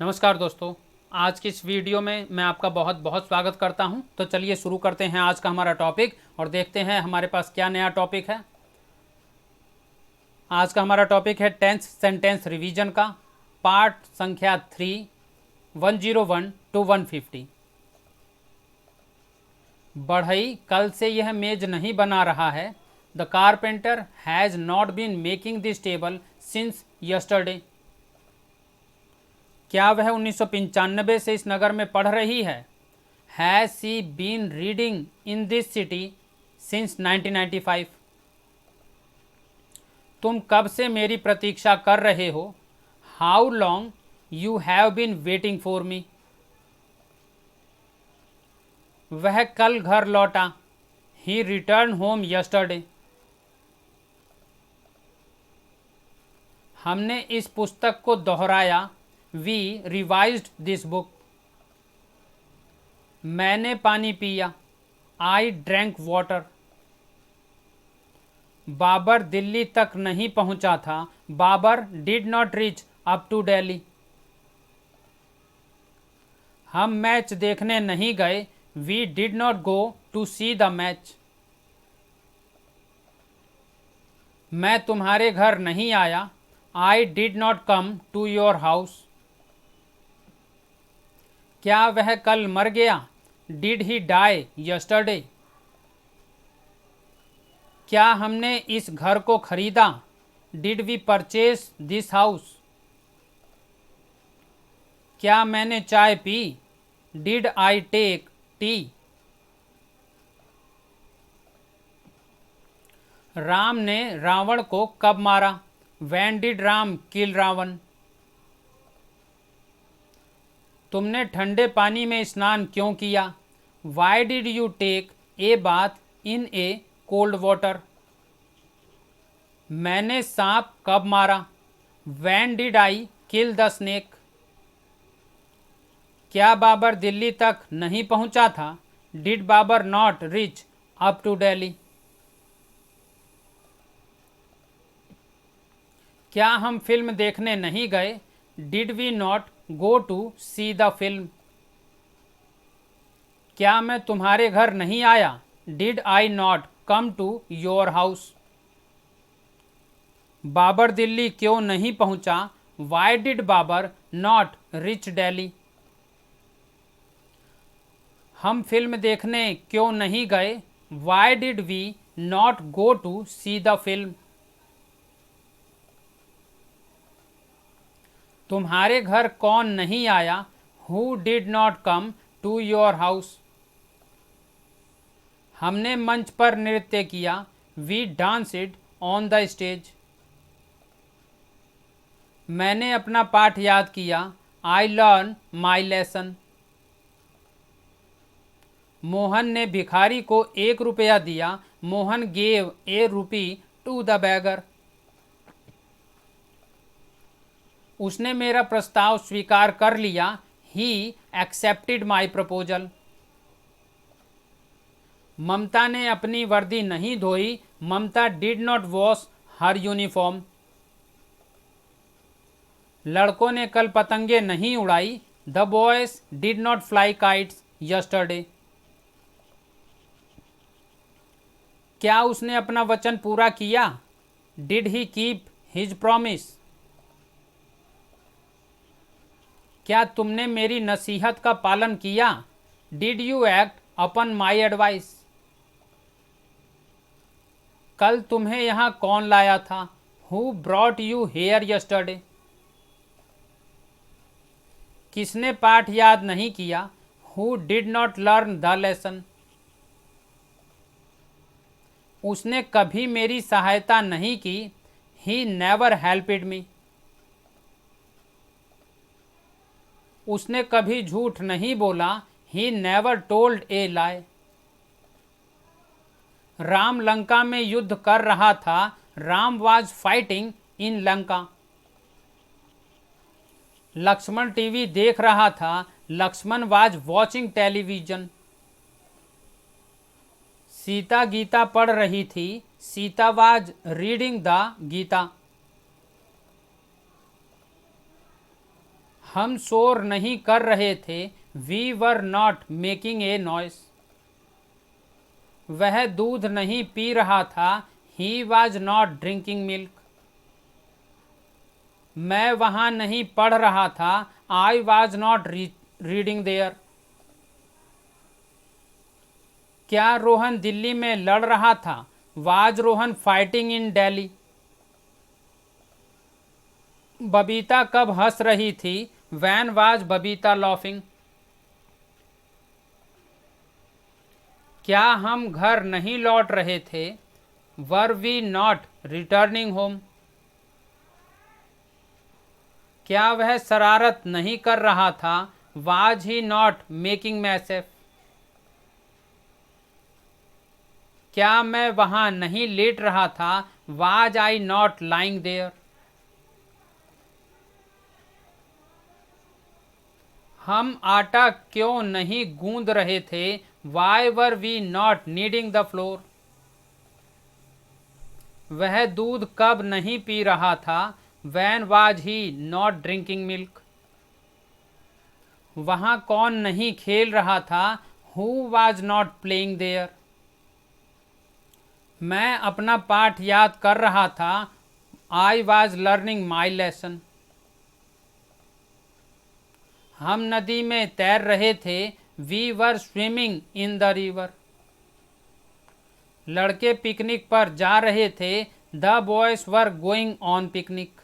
नमस्कार दोस्तों, आज की इस वीडियो में मैं आपका बहुत बहुत स्वागत करता हूं। तो चलिए शुरू करते हैं आज का हमारा टॉपिक और देखते हैं हमारे पास क्या नया टॉपिक है। आज का हमारा टॉपिक है टेंथ सेंटेंस रिवीजन का पार्ट संख्या 3, 101 to 150। बढ़ई कल से यह मेज नहीं बना रहा है। The carpenter has not been making this table since yesterday. क्या वह 1995 से इस नगर में पढ़ रही है? Has she been reading in this city since 1995। तुम कब से मेरी प्रतीक्षा कर रहे हो? How long you have been waiting for me. वह कल घर लौटा। He return home yesterday. हमने इस पुस्तक को दोहराया। We revised this book. मैंने पानी पिया। I drank water. Babur Delhi तक नहीं पहुंचा था। Babur did not reach up to Delhi. हम मैच देखने नहीं गए। We did not go to see the match. मैं तुम्हारे घर नहीं आया। I did not come to your house. क्या वह कल मर गया? Did he die yesterday. क्या हमने इस घर को खरीदा? Did we purchase this house. क्या मैंने चाय पी? Did I take tea. Ram ने रावण को कब मारा? When did Ram kill Ravan. तुमने ठंडे पानी में स्नान क्यों किया? Why did you take a bath in a cold water. मैंने सांप कब मारा? When did I kill the snake. क्या बाबर दिल्ली तक नहीं पहुंचा था? Did Babur not reach up to Delhi. क्या हम फिल्म देखने नहीं गए? Did we not go to see the film. क्या मैं तुम्हारे घर नहीं आया? Did I not come to your house. Babur Delhi क्यों नहीं पहुंचा? Why did Babur not reach Delhi. हम फिल्म देखने क्यों नहीं गए? Why did we not go to see the film. तुम्हारे घर कौन नहीं आया? Who did not come to your house. हमने मंच पर नृत्य किया। We danced on the stage. मैंने अपना पाठ याद किया। I learn my lesson. Mohan ने भिखारी को 1 रुपया दिया। मोहन गेव ए रूपी टू द बैगर। उसने मेरा प्रस्ताव स्वीकार कर लिया। He accepted my proposal. ममता ने अपनी वर्दी नहीं धोई। Mamta did not wash her uniform. लड़कों ने कल पतंगे नहीं उड़ाई। The boys did not fly kites yesterday. क्या उसने अपना वचन पूरा किया? Did he keep his promise. क्या तुमने मेरी नसीहत का पालन किया? Did you act upon my advice. कल तुम्हें यहाँ कौन लाया था? Who brought you here yesterday. किसने पाठ याद नहीं किया? Who did not learn the lesson. उसने कभी मेरी सहायता नहीं की। He never helped me. उसने कभी झूठ नहीं बोला। He never told a lie. Ram Lanka में युद्ध कर रहा था। Ram was fighting in Lanka. Laxman TV देख रहा था। Laxman was watching television. Sita Gita पढ़ रही थी। Sita was reading the Gita. हम शोर नहीं कर रहे थे, we were not making a noise. वह दूध नहीं पी रहा था, he was not drinking milk. मैं वहाँ नहीं पढ़ रहा था, I was not reading there. क्या रोहन दिल्ली में लड़ रहा था, was Rohan fighting in Delhi. Babita कब हंस रही थी, वैन वाज बबीता लॉफिंग। क्या हम घर नहीं लौट रहे थे, were we not returning home. क्या वह शरारत नहीं कर रहा था, was he not making mischief. क्या मैं वहां नहीं लेट रहा था, was I not lying there. हम आटा क्यों नहीं गूंद रहे थे, why were we not kneading the flour. वह दूध कब नहीं पी रहा था, when was he not drinking milk. वहां कौन नहीं खेल रहा था, who was not playing there. मैं अपना पाठ याद कर रहा था, I was learning my lesson. हम नदी में तैर रहे थे, we were swimming in the river. लड़के पिकनिक पर जा रहे थे, the boys were going on picnic.